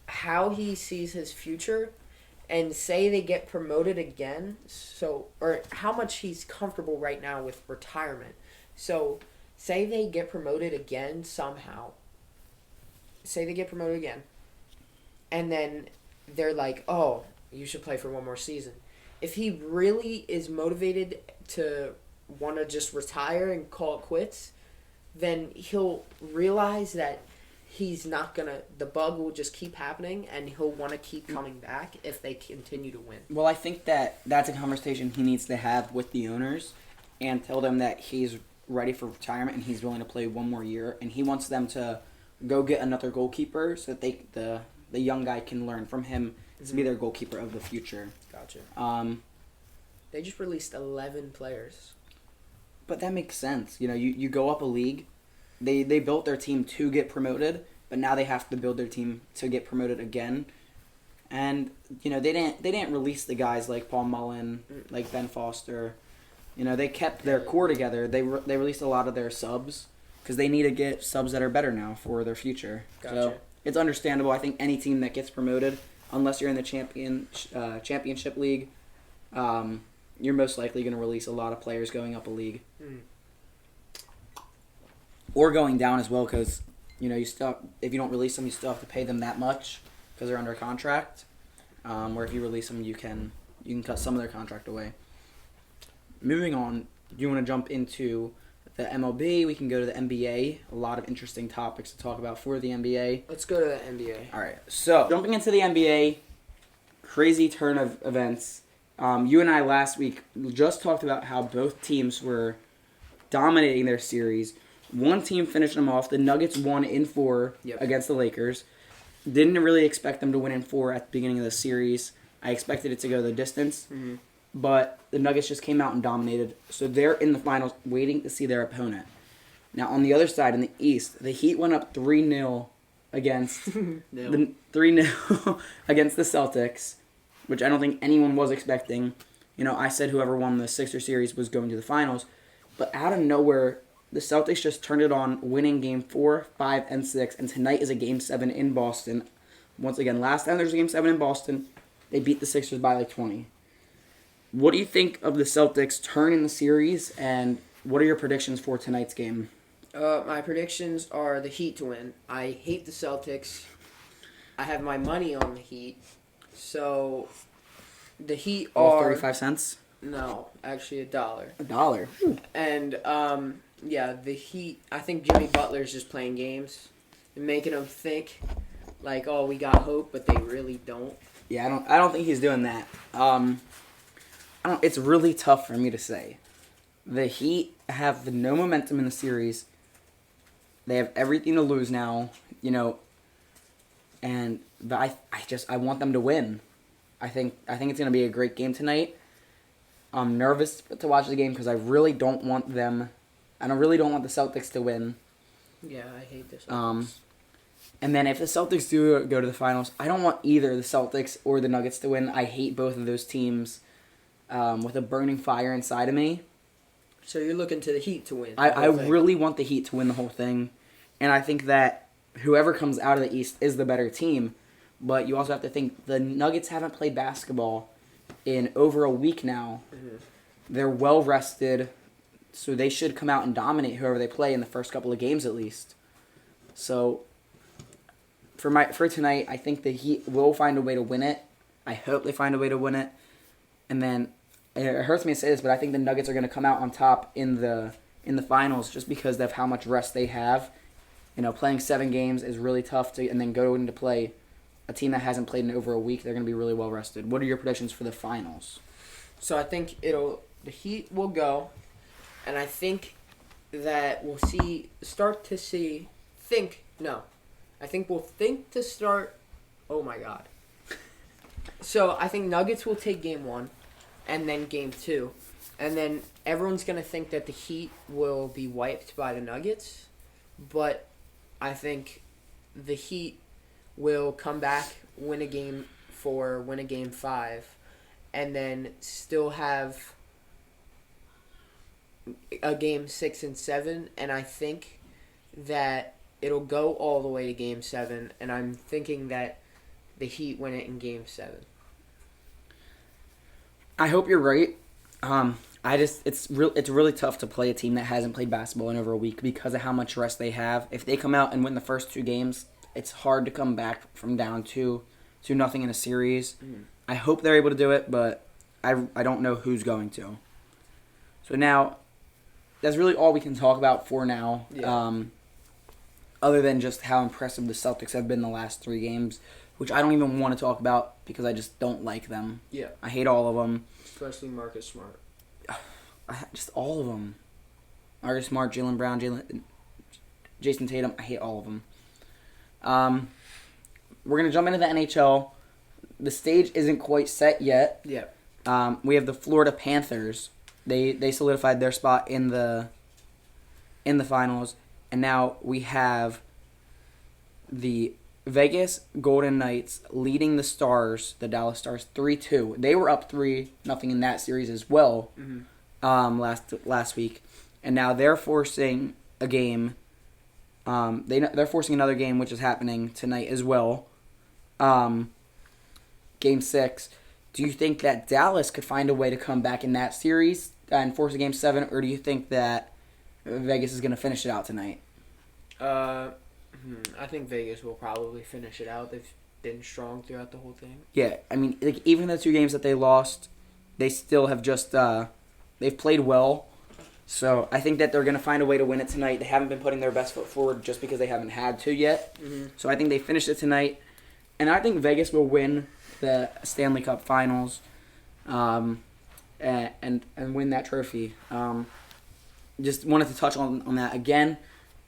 how he sees his future, and say they get promoted again, or how much he's comfortable right now with retirement. So, say they get promoted again somehow. Say they get promoted again, and then they're like, oh, you should play for one more season. If he really is motivated to want to just retire and call it quits, then he'll realize that he's not going to, the bug will just keep happening, and he'll want to keep coming back if they continue to win. Well, I think that's a conversation he needs to have with the owners and tell them that he's ready for retirement and he's willing to play one more year, and he wants them to go get another goalkeeper so that the young guy can learn from him to be their goalkeeper of the future. Gotcha. They just released 11 players. But that makes sense. You go up a league. They built their team to get promoted, but now they have to build their team to get promoted again. And they didn't release the guys like Paul Mullen, like Ben Foster. They kept their core together. They released a lot of their subs because they need to get subs that are better now for their future. Gotcha. So it's understandable. I think any team that gets promoted, unless you're in the championship league, you're most likely going to release a lot of players going up a league. Or going down as well, because you still, if you don't release them, you still have to pay them that much because they're under contract. Or if you release them, you can cut some of their contract away. Moving on, do you want to jump into the MLB? We can go to the NBA. A lot of interesting topics to talk about for the NBA. Let's go to the NBA. All right, so jumping into the NBA, crazy turn of events. You and I last week just talked about how both teams were dominating their series. One team finished them off. The Nuggets won in 4 against the Lakers. Didn't really expect them to win in 4 at the beginning of the series. I expected it to go the distance. But the Nuggets just came out and dominated. So they're in the finals waiting to see their opponent. Now, on the other side, in the East, the Heat went up 3-0 against the 3-0 against the Celtics, which I don't think anyone was expecting. I said whoever won the Sixers series was going to the finals. But out of nowhere, the Celtics just turned it on, winning Game 4, 5, and 6. And tonight is a Game 7 in Boston. Once again, last time there was a Game 7 in Boston, they beat the Sixers by like 20. What do you think of the Celtics turning the series, and what are your predictions for tonight's game? My predictions are the Heat to win. I hate the Celtics. I have my money on the Heat. So, the Heat are... 35 cents? No, actually $1. $1? And, the Heat, I think Jimmy Butler's just playing games and making them think like, oh, we got hope, but they really don't. Yeah, I don't think he's doing that. It's really tough for me to say. The Heat have no momentum in the series. They have everything to lose now, but I want them to win. I think it's going to be a great game tonight. I'm nervous to watch the game because I really don't want them. I really don't want the Celtics to win. Yeah, I hate the Celtics. And then if the Celtics do go to the finals, I don't want either the Celtics or the Nuggets to win. I hate both of those teams with a burning fire inside of me. So you're looking to the Heat to win? I really want the Heat to win the whole thing. And I think that whoever comes out of the East is the better team. But you also have to think the Nuggets haven't played basketball in over a week now. Mm-hmm. They're well rested, so they should come out and dominate whoever they play in the first couple of games at least. So for tonight, I think the Heat will find a way to win it. I hope they find a way to win it. And then it hurts me to say this, but I think the Nuggets are going to come out on top in the finals just because of how much rest they have. Playing 7 games is really tough and then go into play a team that hasn't played in over a week. They're going to be really well rested. What are your predictions for the finals? So I think the Heat will go, and I think that we'll think to start. Oh my God. So I think Nuggets will take Game 1, and then Game 2, and then everyone's gonna think that the Heat will be wiped by the Nuggets, but I think the Heat will come back, win a Game 4, win a Game 5, and then still have a game 6 and 7, and I think that it'll go all the way to game 7, and I'm thinking that the Heat win it in game 7. I hope you're right. It's really tough to play a team that hasn't played basketball in over a week because of how much rest they have. If they come out and win the first 2 games, it's hard to come back from down 2-0 in a series. I hope they're able to do it, but I don't know who's going to. So now, that's really all we can talk about for now. Yeah. Other than just how impressive the Celtics have been the last 3 games, which I don't even want to talk about because I just don't like them. Yeah. I hate all of them. Especially Marcus Smart. Just all of them. Marcus Smart, Jaylen Brown, Jason Tatum. I hate all of them. We're going to jump into the NHL. The stage isn't quite set yet. Yeah. We have the Florida Panthers. They solidified their spot in the finals. And now we have the Vegas Golden Knights leading the Stars, the Dallas Stars, 3-2. They were up 3-0 in that series as well last week. And now they're forcing a game. They're forcing another game, which is happening tonight as well. Game 6. Do you think that Dallas could find a way to come back in that series and force a Game 7, or do you think that Vegas is going to finish it out tonight? I think Vegas will probably finish it out. They've been strong throughout the whole thing. Yeah, I mean, like even the 2 games that they lost, they still have just they've played well. So I think that they're going to find a way to win it tonight. They haven't been putting their best foot forward just because they haven't had to yet. So I think they finished it tonight, and I think Vegas will win the Stanley Cup Finals, and win that trophy. Just wanted to touch on that again.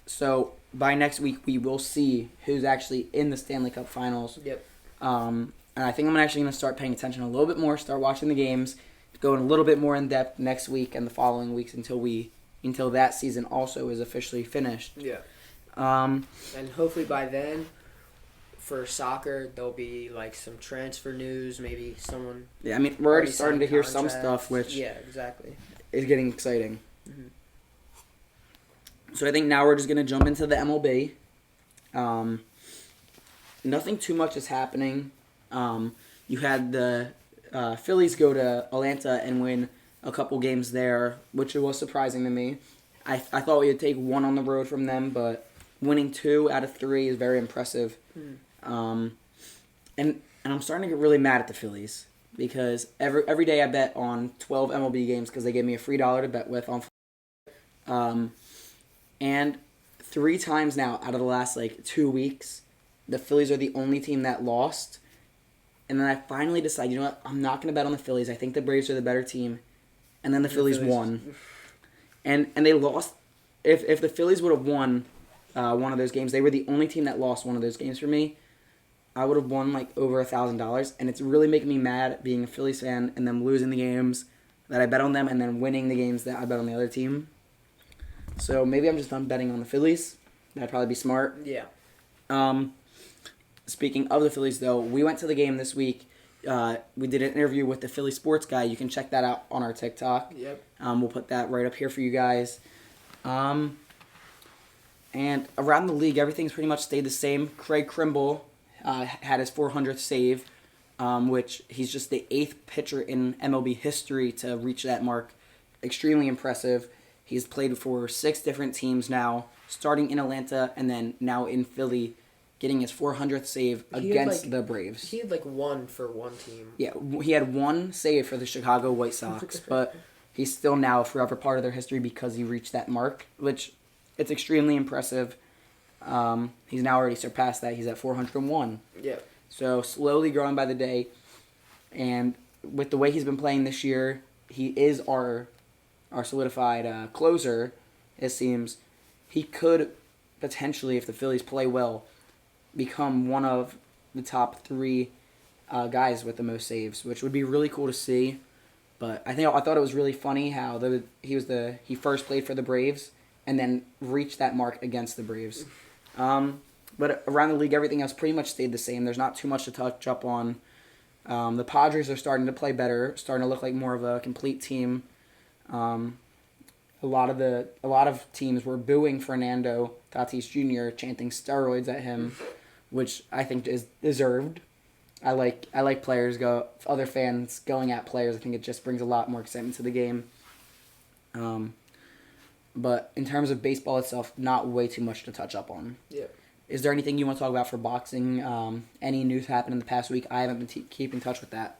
So by next week we will see who's actually in the Stanley Cup Finals. Yep. And I think I'm actually going to start paying attention a little bit more, start watching the games, going a little bit more in depth next week and the following weeks until that season also is officially finished. Yeah. Um, And hopefully by then, for soccer, there'll be like some transfer news. Maybe someone. yeah, I mean we're already starting to signed hear some contracts. stuff, which Yeah, exactly. is getting exciting. Mhm. So I think now we're just going to jump into the MLB. Nothing too much is happening. You had the Phillies go to Atlanta and win a couple games there, which was surprising to me. I thought we would take 1 on the road from them, but winning 2 out of 3 is very impressive. And I'm starting to get really mad at the Phillies because every day I bet on 12 MLB games because they gave me a free $1 to bet with on. And 3 times now out of the last 2 weeks, the Phillies are the only team that lost. And then I finally decided, you know what, I'm not going to bet on the Phillies. I think the Braves are the better team. And then the Phillies won. And they lost. If the Phillies would have won one of those games, they were the only team that lost one of those games for me. I would have won over $1,000. And it's really making me mad being a Phillies fan and them losing the games that I bet on them and then winning the games that I bet on the other team. So maybe I'm just done betting on the Phillies. That'd probably be smart. Yeah. Speaking of the Phillies, though, we went to the game this week. We did an interview with the Philly Sports Guy. You can check that out on our TikTok. Yep. We'll put that right up here for you guys. And around the league, everything's pretty much stayed the same. Craig Kimbrel had his 400th save, which he's just the 8th pitcher in MLB history to reach that mark. Extremely impressive. He's played for 6 different teams now, starting in Atlanta and then now in Philly, getting his 400th save against the Braves. He had 1 for one team. Yeah, he had 1 save for the Chicago White Sox, but he's still now a forever part of their history because he reached that mark, which it's extremely impressive. He's now already surpassed that. He's at 401. Yeah. So slowly growing by the day, and with the way he's been playing this year, he is our solidified closer, it seems. He could potentially, if the Phillies play well, become one of the top 3 guys with the most saves, which would be really cool to see. But I thought it was really funny how he first played for the Braves and then reached that mark against the Braves. But around the league, everything else pretty much stayed the same. There's not too much to touch up on. The Padres are starting to play better, starting to look like more of a complete team. a lot of teams were booing Fernando Tatis Jr., chanting steroids at him, which I think is deserved. I like other fans going at players. I think it just brings a lot more excitement to the game. But in terms of baseball itself, not way too much to touch up on. Yeah. Is there anything you want to talk about for boxing? Any news happened in the past week? I haven't been keeping touch with that.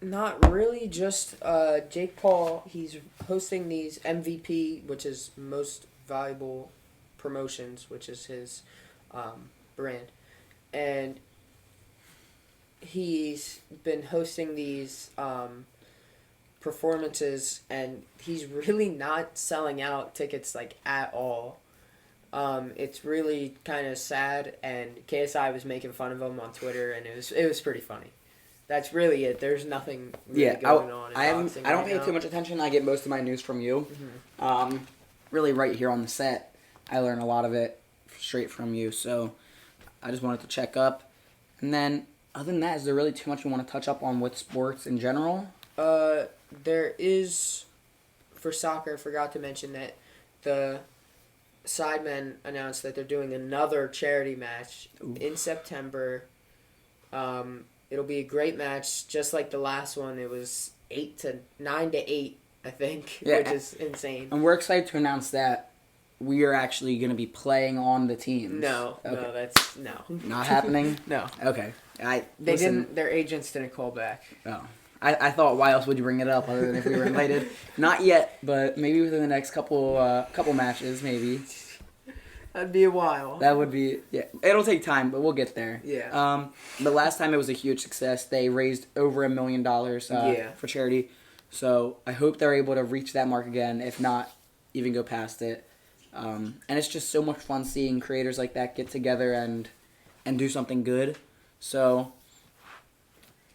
Not really. Just Jake Paul. He's hosting these MVP, which is Most Valuable Promotions, which is his brand, and he's been hosting these performances, and he's really not selling out tickets like at all. It's really kind of sad, and KSI was making fun of him on Twitter, and it was pretty funny. That's really it. There's nothing really going on in boxing I don't right pay now. too much attention. I get most of my news from you. Really right here on the set. I learn a lot of it straight from you, so I just wanted to check up. And then, other than that, is there really too much we want to touch up on with sports in general? There is, for soccer, I forgot to mention that the Sidemen announced that they're doing another charity match in September. It'll be a great match, just like the last one. It was 9 to 8, I think, Yeah. which is insane. And we're excited to announce that we are actually going to be playing on the teams. No, Okay. no. Not happening? No. Okay. Their agents didn't call back. Oh. I thought, why else would you bring it up other than if we were invited? Not yet, but maybe within the next couple matches, maybe. That'd be a while. That would be, yeah. It'll take time, but we'll get there. Yeah. The last time it was a huge success. They raised over $1 million for charity. So I hope they're able to reach that mark again, if not even go past it. And it's just so much fun seeing creators like that get together and do something good. So,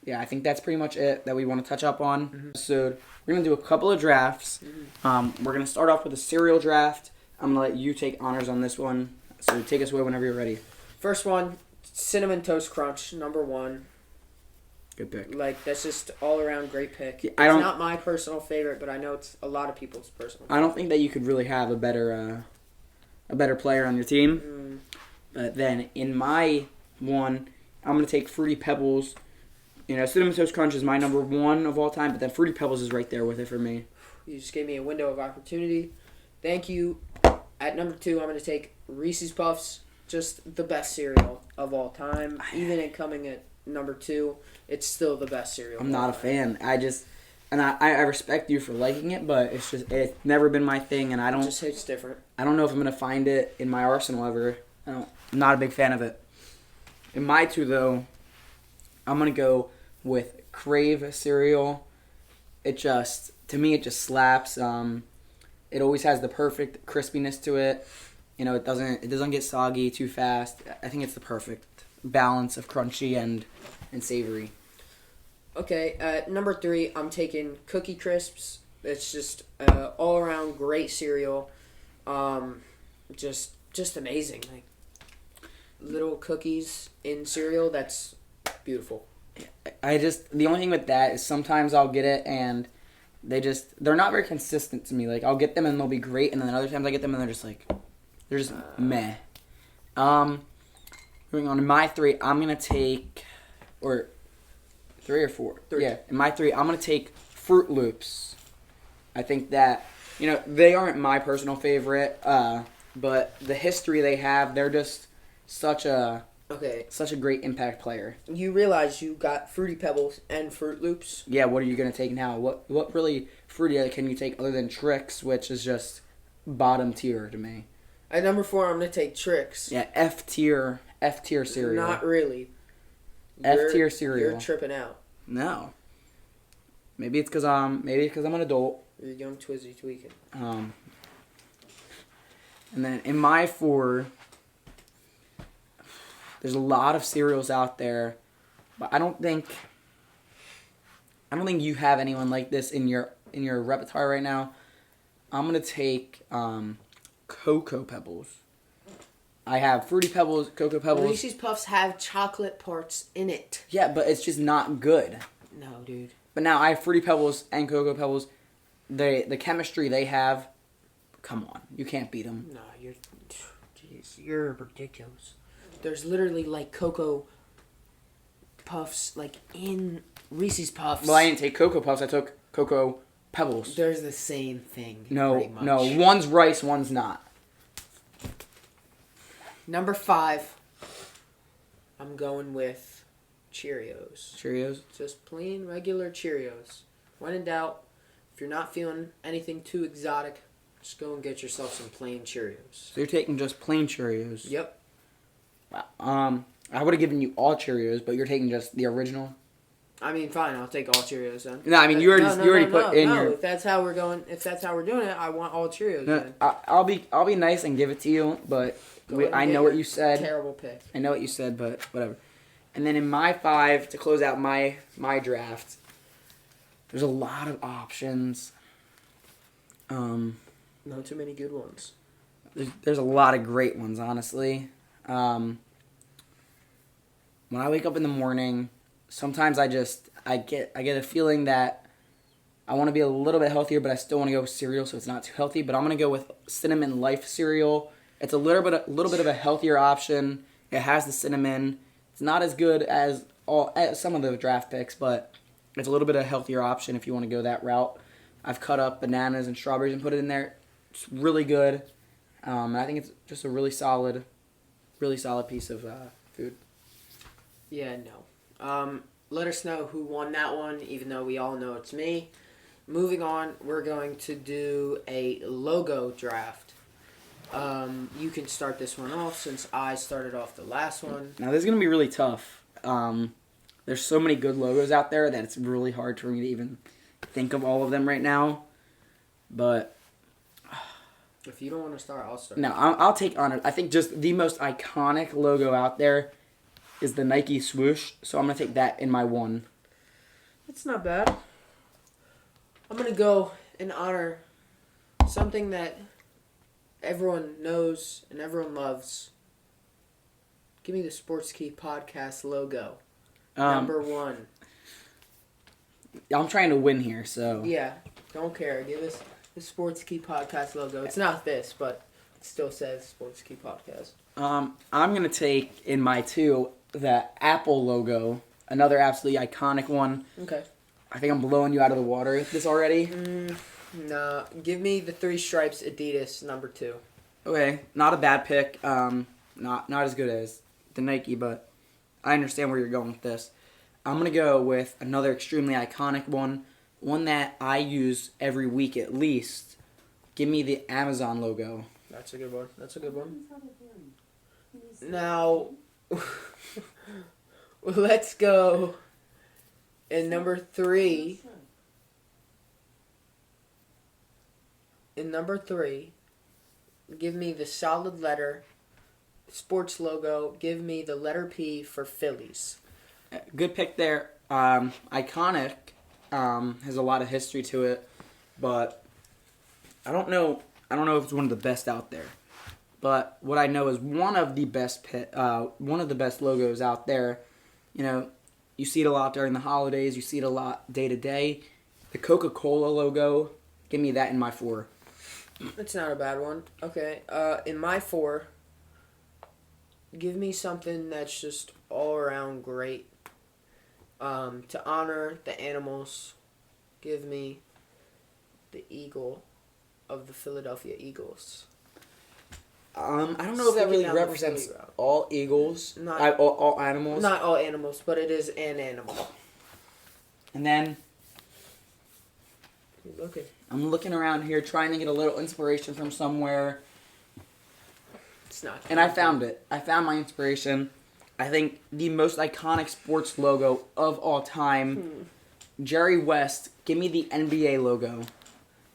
yeah, I think that's pretty much it that we want to touch up on. Mm-hmm. So we're going to do a couple of drafts. Mm-hmm. We're going to start off with a cereal draft. I'm going to let you take honors on this one. So take us away whenever you're ready. First one, Cinnamon Toast Crunch, number 1. Good pick. Like, that's just all around great pick. Yeah, It's not my personal favorite, but I know it's a lot of people's personal favorite. I don't think that you could really have a better player on your team. But then in my one, I'm going to take Fruity Pebbles. You know, Cinnamon Toast Crunch is my number 1 of all time, but then Fruity Pebbles is right there with it for me. You just gave me a window of opportunity. Thank you. At number 2, I'm going to take Reese's Puffs, just the best cereal of all time. Even in coming at number 2, it's still the best cereal. I'm not a fan. I respect you for liking it, but it's never been my thing, and It just hits different. I don't know if I'm gonna find it in my arsenal ever. I'm not a big fan of it. In my 2 though, I'm gonna go with Crave cereal. To me it just slaps. It always has the perfect crispiness to it. You know, it doesn't get soggy too fast. I think it's the perfect balance of crunchy and savory. Okay, at number 3, I'm taking Cookie Crisps. It's just all around great cereal. Just amazing. Like little cookies in cereal. That's beautiful. The only thing with that is sometimes I'll get it and they're not very consistent to me. Like I'll get them and they'll be great, and then other times I get them and they're just meh. Moving on to my 3, I'm gonna take 3 or 4. 3. Yeah, in my 3, I'm gonna take Fruit Loops. I think that they aren't my personal favorite, but the history they have, they're just such a great impact player. You realize you got Fruity Pebbles and Fruit Loops. Yeah, what are you gonna take now? What really fruity can you take other than Trix, which is just bottom tier to me? At number 4, I'm going to take Trix. Yeah, F tier cereal. Not really. F tier cereal. You're tripping out. No. Maybe it's because I'm an adult. You're young Twizzy tweaking. And then in my 4, there's a lot of cereals out there, but I don't think you have anyone like this in your repertoire right now. I'm gonna take Cocoa Pebbles. I have Fruity Pebbles, Cocoa Pebbles. Reese's Puffs have chocolate parts in it. Yeah, but it's just not good. No, dude. But now I have Fruity Pebbles and Cocoa Pebbles. The chemistry they have, come on, you can't beat them. No, you're ridiculous. There's literally like Cocoa Puffs like in Reese's Puffs. Well, I didn't take Cocoa Puffs. I took Cocoa Pebbles. There's the same thing. No, pretty much. no, one's rice, one's not. Number 5. I'm going with Cheerios. Cheerios. Just plain regular Cheerios. When in doubt, if you're not feeling anything too exotic, just go and get yourself some plain Cheerios. So you're taking just plain Cheerios. Yep. I would have given you all Cheerios, but you're taking just the original. I mean, fine. I'll take all Cheerios then. No, I mean you already put in your. If that's how we're going, if that's how we're doing it, I want all Cheerios. No, Then. I'll be nice and give it to you, but I know what you said. Terrible pick. I know what you said, but whatever. And then in my 5 to close out my draft, there's a lot of options. Not too many good ones. There's a lot of great ones, honestly. When I wake up in the morning, sometimes I get a feeling that I want to be a little bit healthier, but I still want to go with cereal, so it's not too healthy. But I'm gonna go with Cinnamon Life cereal. It's a little bit of a healthier option. It has the cinnamon. It's not as good as some of the draft picks, but it's a little bit of a healthier option if you want to go that route. I've cut up bananas and strawberries and put it in there. It's really good. And I think it's just a really solid piece of food. Yeah, no. Let us know who won that one, even though we all know it's me. Moving on, we're going to do a logo draft. You can start this one off since I started off the last one. Now, this is going to be really tough. There's so many good logos out there that it's really hard for me to even think of all of them right now. But if you don't want to start, I'll start. no, I'll take on it. I think just the most iconic logo out there is the Nike swoosh, so I'm going to take that in my 1. It's not bad. I'm going to go and honor something that everyone knows and everyone loves. Give me the Sports Key Podcast logo. Number 1. I'm trying to win here, so. Yeah, don't care. Give us the Sports Key Podcast logo. It's not this, but it still says Sports Key Podcast. I'm going to take in my 2 the Apple logo, another absolutely iconic one. Okay. I think I'm blowing you out of the water with this already. Nah, give me the 3 Stripes Adidas number 2. Okay, not a bad pick. Not as good as the Nike, but I understand where you're going with this. I'm going to go with another extremely iconic one that I use every week at least. Give me the Amazon logo. That's a good one. Now, let's go. In number 3, give me the solid letter sports logo. Give me the letter P for Phillies. Good pick there. Iconic has a lot of history to it, but I don't know if it's one of the best out there. But what I know is one of the best logos out there. You know, you see it a lot during the holidays. You see it a lot day to day. The Coca-Cola logo. Give me that in my 4. That's not a bad one. Okay. In my 4, give me something that's just all around great. To honor the animals, give me the eagle of the Philadelphia Eagles. I don't know if that really represents all eagles, all animals. Not all animals, but it is an animal. And then Keep looking. I'm looking around here trying to get a little inspiration from somewhere. It's not. And I found it. I found my inspiration. I think the most iconic sports logo of all time, Jerry West. Give me the NBA logo.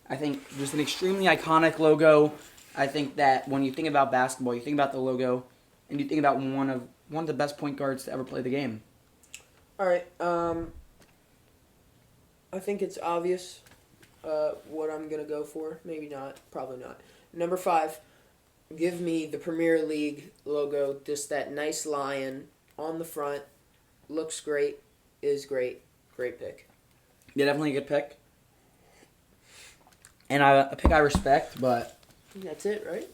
I think just an extremely iconic logo. I think that when you think about basketball, you think about the logo, and you think about one of the best point guards to ever play the game. All right. I think it's obvious what I'm gonna go for. Maybe not. Probably not. Number 5. Give me the Premier League logo. Just that nice lion on the front. Looks great. Is great. Great pick. Yeah, definitely a good pick. And a pick I respect, but That's it, right?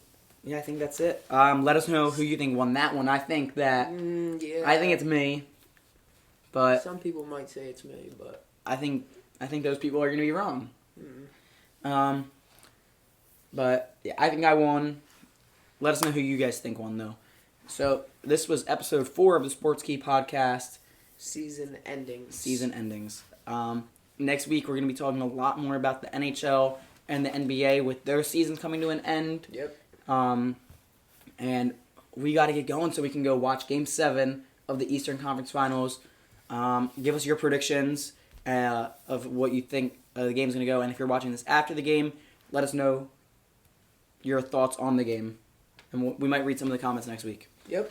yeah, I think that's it. Let us know who you think won that one. I think that Yeah. I think it's me, but Some people might say it's me, but I think those people are gonna be wrong. But yeah, I think I won. Let us know who you guys think won though. So this was episode 4 of the Sports Key podcast. season endings. Season endings. Next week we're gonna be talking a lot more about the NHL and the NBA with their seasons coming to an end. Yep. And we got to get going so we can go watch Game 7 of the Eastern Conference Finals. Give us your predictions of what you think the game's going to go. And if you're watching this after the game, let us know your thoughts on the game. And we might read some of the comments next week. Yep.